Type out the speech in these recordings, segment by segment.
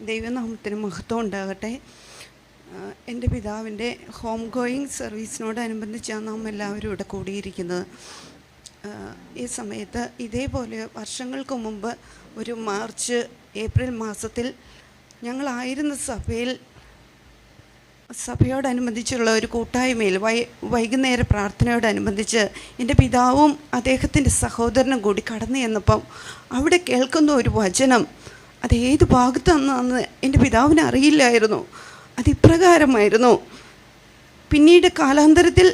ദൈവനാമത്തിന് മഹത്വം ഉണ്ടാകട്ടെ. എൻ്റെ പിതാവിൻ്റെ ഹോം ഗോയിങ് സർവീസിനോടനുബന്ധിച്ചാണ് നാം എല്ലാവരും ഇവിടെ കൂടിയിരിക്കുന്നത്. ഈ സമയത്ത് ഇതേപോലെ വർഷങ്ങൾക്ക് മുമ്പ് ഒരു മാർച്ച് ഏപ്രിൽ മാസത്തിൽ ഞങ്ങളായിരുന്ന സഭയോടനുബന്ധിച്ചുള്ള ഒരു കൂട്ടായ്മയിൽ വൈകുന്നേര പ്രാർത്ഥനയോടനുബന്ധിച്ച് എൻ്റെ പിതാവും അദ്ദേഹത്തിൻ്റെ സഹോദരനും കൂടി കടന്നു ചെന്നപ്പം അവിടെ കേൾക്കുന്ന ഒരു വചനം അതേത് ഭാഗത്താണെന്ന് എൻ്റെ പിതാവിന് അറിയില്ലായിരുന്നു. അതിപ്രകാരമായിരുന്നു. പിന്നീട് കാലാന്തരത്തിൽ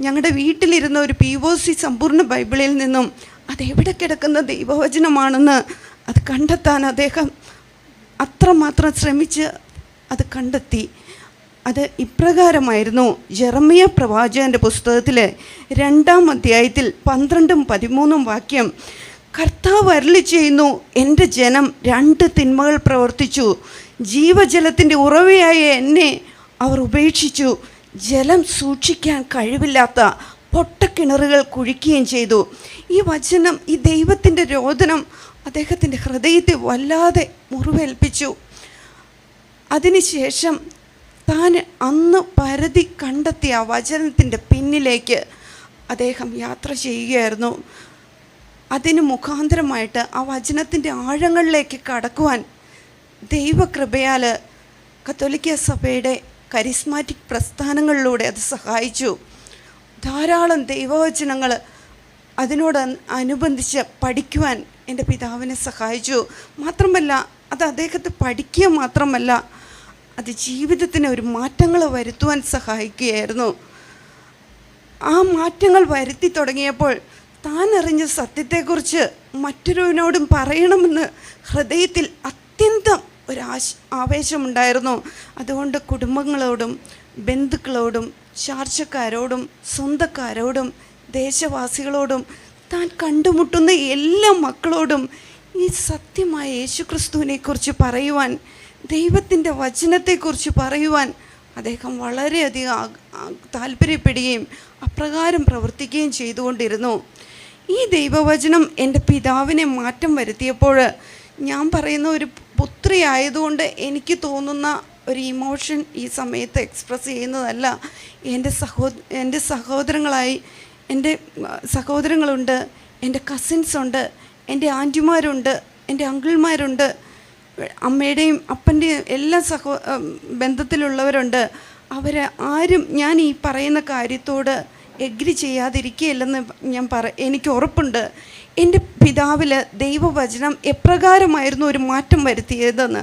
ഞങ്ങളുടെ വീട്ടിലിരുന്ന ഒരു POC സമ്പൂർണ്ണ ബൈബിളിൽ നിന്നും അതെവിടെ കിടക്കുന്ന ദൈവവചനമാണെന്ന് അത് കണ്ടെത്താൻ അദ്ദേഹം അത്രമാത്രം ശ്രമിച്ച് അത് കണ്ടെത്തി. അത് ഇപ്രകാരമായിരുന്നു. യെരമ്യാ പ്രവാചകൻ്റെ പുസ്തകത്തിൽ 2-ാം അധ്യായത്തിൽ 12-13 വാക്യം. കർത്താവ് അരുളി ചെയ്യുന്നു, എൻ്റെ ജനം 2 തിന്മകൾ പ്രവർത്തിച്ചു. ജീവജലത്തിൻ്റെ ഉറവയായ എന്നെ അവർ ഉപേക്ഷിച്ചു. ജലം സൂക്ഷിക്കാൻ കഴിവില്ലാത്ത പൊട്ടക്കിണറുകൾ കുഴിക്കുകയും ചെയ്തു. ഈ വചനം, ഈ ദൈവത്തിൻ്റെ രോദനം അദ്ദേഹത്തിൻ്റെ ഹൃദയത്തെ വല്ലാതെ മുറിവേൽപ്പിച്ചു. അതിനുശേഷം താൻ അന്ന് പരതി കണ്ടെത്തിയ ആ വചനത്തിൻ്റെ പിന്നിലേക്ക് അദ്ദേഹം യാത്ര ചെയ്യുകയായിരുന്നു. അതിന് മുഖാന്തരമായിട്ട് ആ വചനത്തിൻ്റെ ആഴങ്ങളിലേക്ക് കടക്കുവാൻ ദൈവകൃപയാൽ കത്തോലിക്ക സഭയുടെ കരിസ്മാറ്റിക് പ്രസ്ഥാനങ്ങളിലൂടെ അത് സഹായിച്ചു. ധാരാളം ദൈവവചനങ്ങൾ അതിനോടനുബന്ധിച്ച് പഠിക്കുവാൻ എൻ്റെ പിതാവിനെ സഹായിച്ചു. മാത്രമല്ല, അത് അദ്ദേഹത്തെ പഠിക്കുക മാത്രമല്ല, അത് ജീവിതത്തിന് ഒരു മാറ്റങ്ങൾ വരുത്തുവാൻ സഹായിക്കുകയായിരുന്നു. ആ മാറ്റങ്ങൾ വരുത്തി തുടങ്ങിയപ്പോൾ താൻ അറിഞ്ഞ സത്യത്തെക്കുറിച്ച് മറ്റൊരുവനോടും പറയണമെന്ന് ഹൃദയത്തിൽ അത്യന്തം ഒരു ആവേശമുണ്ടായിരുന്നു. അതുകൊണ്ട് കുടുംബങ്ങളോടും ബന്ധുക്കളോടും ചാർച്ചക്കാരോടും സ്വന്തക്കാരോടും ദേശവാസികളോടും താൻ കണ്ടുമുട്ടുന്ന എല്ലാ മക്കളോടും ഈ സത്യമായ യേശുക്രിസ്തുവിനെക്കുറിച്ച് പറയുവാൻ, ദൈവത്തിൻ്റെ വചനത്തെക്കുറിച്ച് പറയുവാൻ അദ്ദേഹം വളരെയധികം താല്പര്യപ്പെടുകയും അപ്രകാരം പ്രവർത്തിക്കുകയും ചെയ്തുകൊണ്ടിരുന്നു. ഈ ദൈവവചനം എൻ്റെ പിതാവിനെ മാറ്റം വരുത്തിയപ്പോൾ, ഞാൻ പറയുന്ന ഒരു പുത്രി ആയതുകൊണ്ട് എനിക്ക് തോന്നുന്ന ഒരു ഇമോഷൻ ഈ സമയത്ത് എക്സ്പ്രസ് ചെയ്യുന്നതല്ല. എൻ്റെ സഹോദരങ്ങളായി എൻ്റെ സഹോദരങ്ങളുണ്ട്, എൻ്റെ കസിൻസുണ്ട്, എൻ്റെ ആൻറ്റിമാരുണ്ട്, എൻ്റെ അങ്കിൾമാരുണ്ട്, അമ്മയുടെയും അപ്പൻ്റെയും എല്ലാ ബന്ധത്തിലുള്ളവരുണ്ട്. ആരും ഞാൻ ഈ പറയുന്ന കാര്യത്തോട് എഗ്രി ചെയ്യാതിരിക്കുകയില്ലെന്ന് എനിക്ക് ഉറപ്പുണ്ട്. എൻ്റെ പിതാവിൽ ദൈവവചനം എപ്രകാരമായിരുന്നു ഒരു മാറ്റം വരുത്തിയതെന്ന്,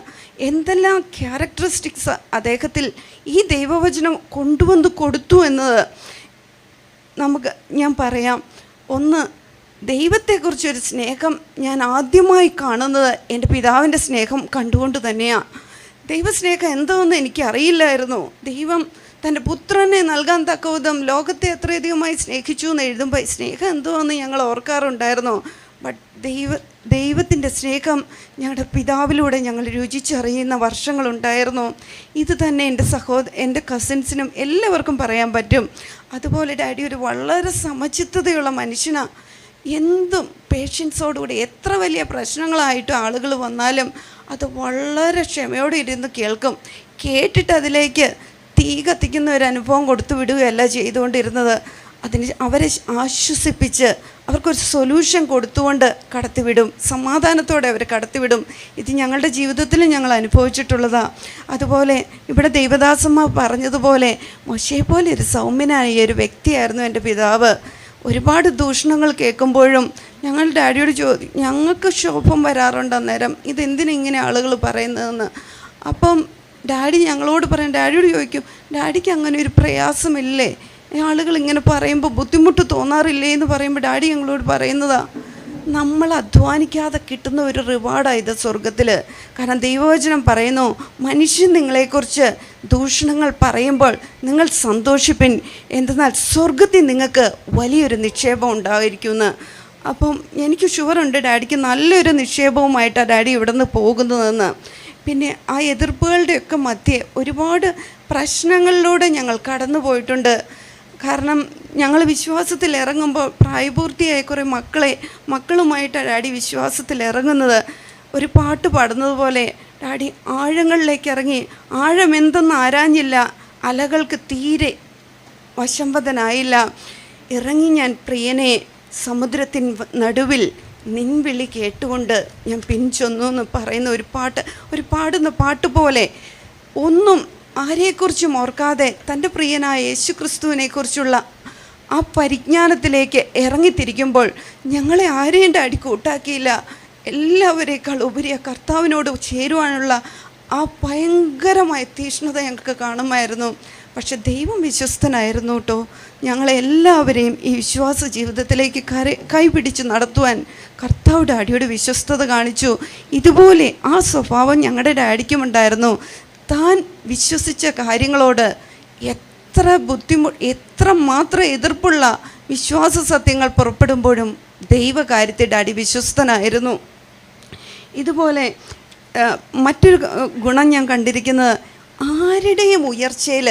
എന്തെല്ലാം ക്യാരക്ടറിസ്റ്റിക്സ് അദ്ദേഹത്തിൽ ഈ ദൈവവചനം കൊണ്ടുവന്ന് കൊടുത്തു എന്നത് ഞാൻ പറയാം. ഒന്ന്, ദൈവത്തെക്കുറിച്ചൊരു സ്നേഹം ഞാൻ ആദ്യമായി കാണുന്നത് എൻ്റെ പിതാവിൻ്റെ സ്നേഹം കണ്ടുകൊണ്ട് തന്നെയാണ്. ദൈവസ്നേഹം എന്താണെന്ന് എനിക്കറിയില്ലായിരുന്നു. ദൈവം തൻ്റെ പുത്രനെ നൽകാൻ തക്കവിധം ലോകത്തെ എത്രയധികമായി സ്നേഹിച്ചു എന്ന് എഴുതുമ്പോൾ സ്നേഹം എന്തോന്ന് ഞങ്ങൾ ഓർക്കാറുണ്ടായിരുന്നു. ബട്ട് ദൈവത്തിൻ്റെ സ്നേഹം ഞങ്ങളുടെ പിതാവിലൂടെ ഞങ്ങൾ രുചിച്ചറിയുന്ന വർഷങ്ങളുണ്ടായിരുന്നു. ഇത് തന്നെ എൻ്റെ കസിൻസിനും എല്ലാവർക്കും പറയാൻ പറ്റും. അതുപോലെ ഡാഡി ഒരു വളരെ സമചിത്തതയുള്ള മനുഷ്യനാണ്. എന്തും പേഷ്യൻസോടുകൂടി എത്ര വലിയ പ്രശ്നങ്ങളായിട്ട് ആളുകൾ വന്നാലും അത് വളരെ ക്ഷമയോടെ ഇരുന്ന് കേൾക്കും. കേട്ടിട്ട് അതിലേക്ക് തീ കത്തിക്കുന്ന ഒരു അനുഭവം കൊടുത്തു വിടുകയല്ല ചെയ്തുകൊണ്ടിരുന്നത്. അവരെ ആശ്വസിപ്പിച്ച് അവർക്കൊരു സൊല്യൂഷൻ കൊടുത്തുകൊണ്ട് കടത്തിവിടും. സമാധാനത്തോടെ അവർ കടത്തിവിടും. ഇത് ഞങ്ങളുടെ ജീവിതത്തിൽ ഞങ്ങൾ അനുഭവിച്ചിട്ടുള്ളതാണ്. അതുപോലെ ഇവിടെ ദൈവദാസമ്മ പറഞ്ഞതുപോലെ മോശയെ പോലെ ഒരു സൗമ്യനായ ഒരു വ്യക്തിയായിരുന്നു എൻ്റെ പിതാവ്. ഒരുപാട് ദൂഷണങ്ങൾ കേൾക്കുമ്പോഴും ഞങ്ങൾ ഡാഡിയോട് ഞങ്ങൾക്ക് ശോഭം വരാറുണ്ട് അന്നേരം, ഇതെന്തിനിങ്ങനെ ആളുകൾ പറയുന്നതെന്ന്. അപ്പം ഡാഡി ഞങ്ങളോട് പറയും, ഡാഡിയോട് ചോദിക്കും, ഡാഡിക്ക് അങ്ങനെ ഒരു പ്രയാസമില്ലേ, ആളുകൾ ഇങ്ങനെ പറയുമ്പോൾ ബുദ്ധിമുട്ട് തോന്നാറില്ലേ എന്ന് പറയുമ്പോൾ ഡാഡി ഞങ്ങളോട് പറയുന്നതാണ്, നമ്മൾ അധ്വാനിക്കാതെ കിട്ടുന്ന ഒരു റിവാർഡാണ് ഇത് സ്വർഗത്തിൽ. കാരണം ദൈവവചനം പറയുന്നു, മനുഷ്യൻ നിങ്ങളെക്കുറിച്ച് ദൂഷണങ്ങൾ പറയുമ്പോൾ നിങ്ങൾ സന്തോഷിപ്പിൻ, എന്തെന്നാൽ സ്വർഗത്തിൽ നിങ്ങൾക്ക് വലിയൊരു നിക്ഷേപം ഉണ്ടായിരിക്കുമെന്ന്. അപ്പം എനിക്ക് ഷുവറുണ്ട് ഡാഡിക്ക് നല്ലൊരു നിക്ഷേപവുമായിട്ടാണ് ഡാഡി ഇവിടെ നിന്ന് പോകുന്നതെന്ന്. പിന്നെ ആ എതിർപ്പുകളുടെയൊക്കെ മധ്യേ ഒരുപാട് പ്രശ്നങ്ങളിലൂടെ ഞങ്ങൾ കടന്നു പോയിട്ടുണ്ട്. കാരണം ഞങ്ങൾ വിശ്വാസത്തിൽ ഇറങ്ങുമ്പോൾ പ്രായപൂർത്തിയായ കുറേ മക്കളുമായിട്ടാണ് ഡാഡി വിശ്വാസത്തിൽ ഇറങ്ങുന്നത്. ഒരു പാട്ട് പാടുന്നത് പോലെ ഡാഡി ആഴങ്ങളിലേക്ക് ഇറങ്ങി. ആഴമെന്തെന്ന് ആരാഞ്ഞില്ല, അലകൾക്ക് തീരെ വശംവദനായില്ല. ഇറങ്ങി ഞാൻ പ്രിയനെ സമുദ്രത്തിൻ നടുവിൽ നിൻവിളി കേട്ടുകൊണ്ട് ഞാൻ പിൻചൊന്നു എന്ന് പറയുന്ന ഒരു പാടുന്ന പാട്ട് പോലെ, ഒന്നും ആരെക്കുറിച്ചും ഓർക്കാതെ തൻ്റെ പ്രിയനായ യേശുക്രിസ്തുവിനെക്കുറിച്ചുള്ള ആ പരിജ്ഞാനത്തിലേക്ക് ഇറങ്ങിത്തിരിക്കുമ്പോൾ ഞങ്ങളെ ആരെയും ഡാഡി കൂട്ടാക്കിയില്ല. എല്ലാവരേക്കാൾ ഉപരി ആ കർത്താവിനോട് ചേരുവാനുള്ള ആ ഭയങ്കരമായ തീഷ്ണത ഞങ്ങൾക്ക് കാണുമായിരുന്നു. പക്ഷെ ദൈവം വിശ്വസ്തനായിരുന്നു കേട്ടോ. ഞങ്ങളെല്ലാവരെയും ഈ വിശ്വാസ ജീവിതത്തിലേക്ക് കൈപിടിച്ച് നടത്തുവാൻ കർത്താവ് ഡാഡിയോട് വിശ്വസ്തത കാണിച്ചു. ഇതുപോലെ ആ സ്വഭാവം ഞങ്ങളുടെ ഡാഡിക്കും ഉണ്ടായിരുന്നു. താൻ വിശ്വസിച്ച കാര്യങ്ങളോട് എത്രമാത്രം എതിർപ്പുള്ള വിശ്വാസ സത്യങ്ങൾ പുറപ്പെടുമ്പോഴും ദൈവകാര്യത്തിൽ ഡാഡി വിശ്വസ്തനായിരുന്നു. ഇതുപോലെ മറ്റൊരു ഗുണം ഞാൻ കണ്ടിരിക്കുന്നത്, ആരുടെയും ഉയർച്ചയിൽ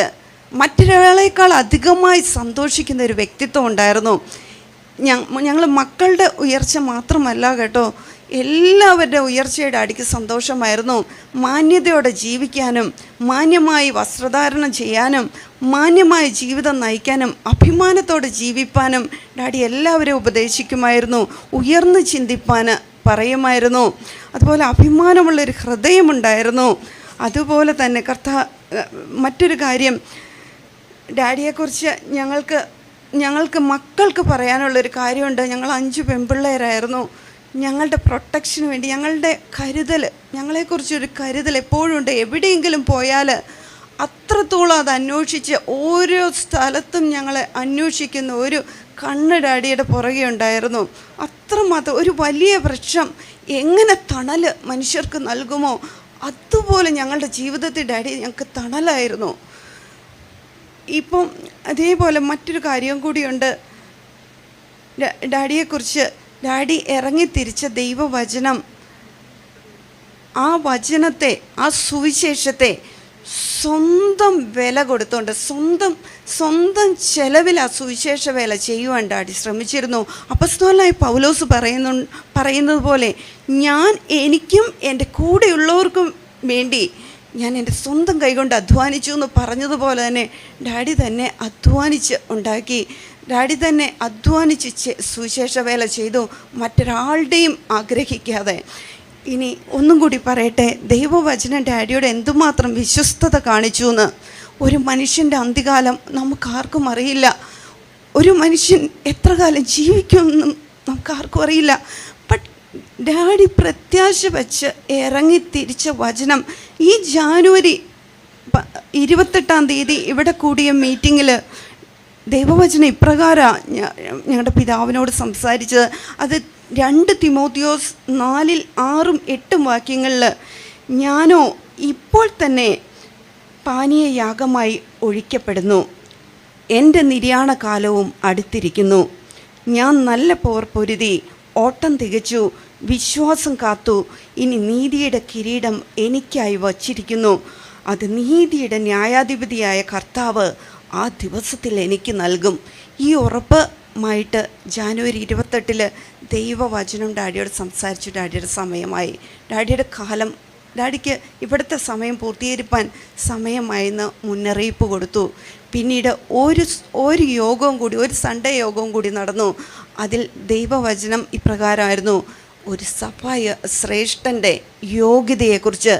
മറ്റൊരാളേക്കാൾ അധികമായി സന്തോഷിക്കുന്ന ഒരു വ്യക്തിത്വം ഉണ്ടായിരുന്നു. ഞങ്ങൾ മക്കളുടെ ഉയർച്ച മാത്രമല്ല കേട്ടോ, എല്ലാവരുടെ ഉയർച്ചയുടെ അടിക്ക് സന്തോഷമായിരുന്നു. മാന്യതയോടെ ജീവിക്കാനും മാന്യമായി വസ്ത്രധാരണം ചെയ്യാനും മാന്യമായ ജീവിതം നയിക്കാനും അഭിമാനത്തോടെ ജീവിപ്പാനും ഡാഡി എല്ലാവരെയും ഉപദേശിക്കുമായിരുന്നു. ഉയർന്നു ചിന്തിപ്പാൻ പറയുമായിരുന്നു. അതുപോലെ അഭിമാനമുള്ളൊരു ഹൃദയമുണ്ടായിരുന്നു. അതുപോലെ തന്നെ മറ്റൊരു കാര്യം, ഡാഡിയെക്കുറിച്ച് ഞങ്ങൾക്ക് മക്കൾക്ക് പറയാനുള്ളൊരു കാര്യമുണ്ട്. ഞങ്ങൾ 5 പെൺപിള്ളേരായിരുന്നു. ഞങ്ങളുടെ പ്രൊട്ടക്ഷന് വേണ്ടി ഞങ്ങളെക്കുറിച്ചൊരു കരുതൽ എപ്പോഴും ഉണ്ട്. എവിടെയെങ്കിലും പോയാൽ അത്രത്തോളം അത് അന്വേഷിച്ച് ഓരോ സ്ഥലത്തും ഞങ്ങളെ അന്വേഷിക്കുന്ന ഒരു കണ്ണ് ഡാഡിയുടെ പുറകെ ഉണ്ടായിരുന്നു. അത്രമാത്രം ഒരു വലിയ വൃക്ഷം എങ്ങനെ തണൽ മനുഷ്യർക്ക് നൽകുമോ അതുപോലെ ഞങ്ങളുടെ ജീവിതത്തിൽ ഡാഡി ഞങ്ങൾക്ക് തണലായിരുന്നു. ഇപ്പം അതേപോലെ മറ്റൊരു കാര്യം കൂടിയുണ്ട് ഡാഡിയെക്കുറിച്ച്. ഡാഡി ഇറങ്ങിത്തിരിച്ച ദൈവവചനം, ആ വചനത്തെ, ആ സുവിശേഷത്തെ സ്വന്തം വില കൊടുത്തുകൊണ്ട് സ്വന്തം ചെലവിൽ ആ സുവിശേഷ വേല ചെയ്യുവാൻ ഡാഡി ശ്രമിച്ചിരുന്നു. അപ്പോസ്തലനായ പൗലോസ് പറയുന്നത് പോലെ, എനിക്കും എൻ്റെ കൂടെയുള്ളവർക്കും വേണ്ടി ഞാൻ എൻ്റെ സ്വന്തം കൈകൊണ്ട് അധ്വാനിച്ചു എന്ന് പറഞ്ഞതുപോലെ തന്നെ ഡാഡി തന്നെ അധ്വാനിച്ച് ഉണ്ടാക്കി. ഡാഡി തന്നെ അധ്വാനിച്ച് സുവിശേഷ വേല ചെയ്തു, മറ്റൊരാളുടെയും ആഗ്രഹിക്കാതെ. ഇനി ഒന്നും കൂടി പറയട്ടെ, ദൈവവചനം ഡാഡിയോട് എന്തുമാത്രം വിശ്വസ്തത കാണിച്ചു എന്ന്. ഒരു മനുഷ്യൻ്റെ അന്ത്യകാലം നമുക്കാർക്കും അറിയില്ല. ഒരു മനുഷ്യൻ എത്ര കാലം ജീവിക്കുമെന്നും നമുക്കാർക്കും അറിയില്ല. ബട്ട് ഡാഡി പ്രത്യാശ വെച്ച് ഇറങ്ങിത്തിരിച്ച വചനം ഈ ജാനുവരി 28 ഇവിടെ കൂടിയ മീറ്റിങ്ങിൽ ദൈവവചനം ഇപ്രകാരമാണ് ഞങ്ങളുടെ പിതാവിനോട് സംസാരിച്ചത്. അത് 2 തിമോത്തിയോസ് 4, 6, 8 വാക്യങ്ങളിൽ, ഞാനോ ഇപ്പോൾ തന്നെ പാനീയയാഗമായി ഒഴിക്കപ്പെടുന്നു, എൻ്റെ നിര്യാണ കാലവും അടുത്തിരിക്കുന്നു. ഞാൻ നല്ല പോർ പൊരുതി, ഓട്ടം തികച്ചു, വിശ്വാസം കാത്തു. ഇനി നീതിയുടെ കിരീടം എനിക്കായി വച്ചിരിക്കുന്നു. അത് നീതിയുടെ ന്യായാധിപതിയായ കർത്താവ് ആ ദിവസത്തിൽ എനിക്ക് നൽകും. ഈ ഉറപ്പുമായിട്ട് ജാനുവരി 28 ദൈവവചനം ഡാഡിയോട് സംസാരിച്ചു. ഡാഡിയുടെ സമയമായി, ഡാഡിയുടെ കാലം, ഡാഡിക്ക് ഇവിടുത്തെ സമയം പൂർത്തീകരിപ്പാൻ സമയമായെന്ന് മുന്നറിയിപ്പ് കൊടുത്തു. പിന്നീട് ഒരു യോഗവും കൂടി, ഒരു സൺഡേ യോഗവും കൂടി നടന്നു. അതിൽ ദൈവവചനം ഇപ്രകാരമായിരുന്നു: ഒരു ശ്രേഷ്ഠൻ്റെ യോഗ്യതയെക്കുറിച്ച്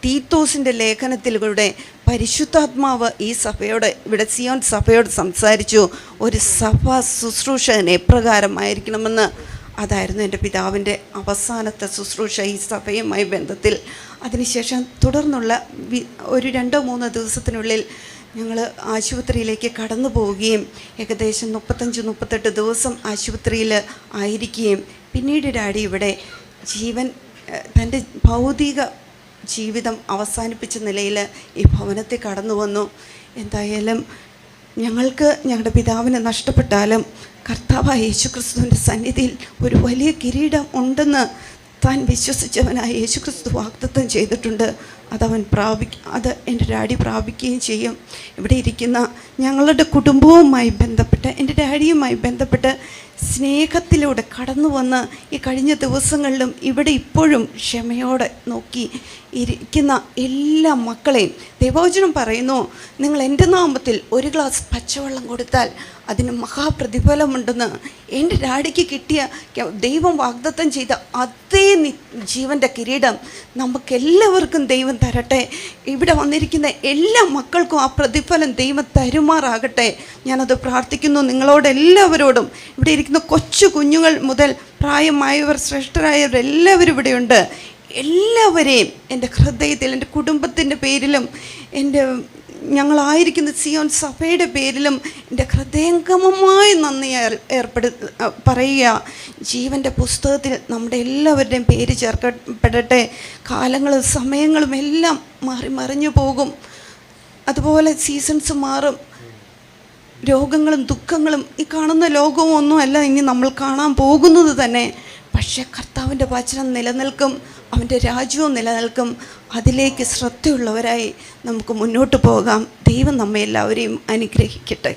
തീത്തോസിൻ്റെ ലേഖനത്തിലൂടെ പരിശുദ്ധാത്മാവ് ഈ സഭയോട്, ഇവിടെ സിയോൻ സഭയോട് സംസാരിച്ചു. ഒരു സഭാ ശുശ്രൂഷകൻ എപ്രകാരമായിരിക്കണമെന്ന്. അതായിരുന്നു എൻ്റെ പിതാവിൻ്റെ അവസാനത്തെ ശുശ്രൂഷ ഈ സഭയുമായി ബന്ധത്തിൽ. അതിനുശേഷം തുടർന്നുള്ള ഒരു 2-3 ദിവസത്തിനുള്ളിൽ ഞങ്ങൾ ആശുപത്രിയിലേക്ക് കടന്നു പോവുകയും ഏകദേശം 35-38 ദിവസം ആശുപത്രിയിൽ ആയിരിക്കുകയും പിന്നീട് ഡാഡി ഇവിടെ തൻ്റെ ഭൗതിക ജീവിതം അവസാനിപ്പിച്ച നിലയിൽ ഈ ഭവനത്തിൽ കടന്നു വന്നു. എന്തായാലും ഞങ്ങളുടെ പിതാവിനെ നഷ്ടപ്പെട്ടാലും കർത്താവായ യേശുക്രിസ്തുവിൻ്റെ സന്നിധിയിൽ ഒരു വലിയ കിരീടം ഉണ്ടെന്ന് താൻ വിശ്വസിച്ചവനായ യേശുക്രിസ്തു വാഗ്ദത്തം ചെയ്തിട്ടുണ്ട്. അത് എൻ്റെ ഡാഡി പ്രാപിക്കുകയും ചെയ്യും. ഇവിടെ ഇരിക്കുന്ന ഞങ്ങളുടെ കുടുംബവുമായി ബന്ധപ്പെട്ട്, എൻ്റെ ഡാഡിയുമായി ബന്ധപ്പെട്ട് സ്നേഹത്തിലൂടെ കടന്നു വന്ന് ഈ കഴിഞ്ഞ ദിവസങ്ങളിലും ഇവിടെ ഇപ്പോഴും ക്ഷമയോടെ നോക്കി ഇരിക്കുന്ന എല്ലാ മക്കളെയും ദൈവവചനം പറയുന്നു, നിങ്ങൾ എൻ്റെ നാമത്തിൽ ഒരു ഗ്ലാസ് പച്ചവെള്ളം കൊടുത്താൽ അതിന് മഹാപ്രതിഫലമുണ്ടെന്ന്. എൻ്റെ ഡാഡിക്ക് കിട്ടിയ ദൈവം വാഗ്ദത്തം ചെയ്ത അതേ ജീവൻ്റെ കിരീടം നമുക്കെല്ലാവർക്കും ദൈവം തരട്ടെ. ഇവിടെ വന്നിരിക്കുന്ന എല്ലാ മക്കൾക്കും ആ പ്രതിഫലം ദൈവം തരുമാറാകട്ടെ. ഞാനത് പ്രാർത്ഥിക്കുന്നു. നിങ്ങളോടെല്ലാവരോടും, ഇവിടെ ഇരിക്കുന്ന കൊച്ചു കുഞ്ഞുങ്ങൾ മുതൽ പ്രായമായവർ, ശ്രേഷ്ഠരായവർ എല്ലാവരും ഇവിടെയുണ്ട്. എല്ലാവരെയും എൻ്റെ ഹൃദയത്തിൽ, എൻ്റെ കുടുംബത്തിൻ്റെ പേരിലും, ഞങ്ങളായിരിക്കുന്ന സിയോൻ സഭയുടെ പേരിലും എൻ്റെ ഹൃദയംഗമമായി നന്ദി പറയുക. ജീവൻ്റെ പുസ്തകത്തിൽ നമ്മുടെ എല്ലാവരുടെയും പേര് ചേർക്കപ്പെടട്ടെ. കാലങ്ങളും സമയങ്ങളും എല്ലാം മാറി മറിഞ്ഞു പോകും. അതുപോലെ സീസൺസ് മാറും. രോഗങ്ങളും ദുഃഖങ്ങളും ഈ കാണുന്ന ലോകവും ഒന്നുമല്ല ഇനി നമ്മൾ കാണാൻ പോകുന്നത് തന്നെ. പക്ഷേ കർത്താവിൻ്റെ വചനം നിലനിൽക്കും, അവൻ്റെ രാജ്യവും നിലനിൽക്കും. അതിലേക്ക് ശ്രദ്ധയുള്ളവരായി നമുക്ക് മുന്നോട്ട് പോകാം. ദൈവം നമ്മെ എല്ലാവരെയും അനുഗ്രഹിക്കട്ടെ.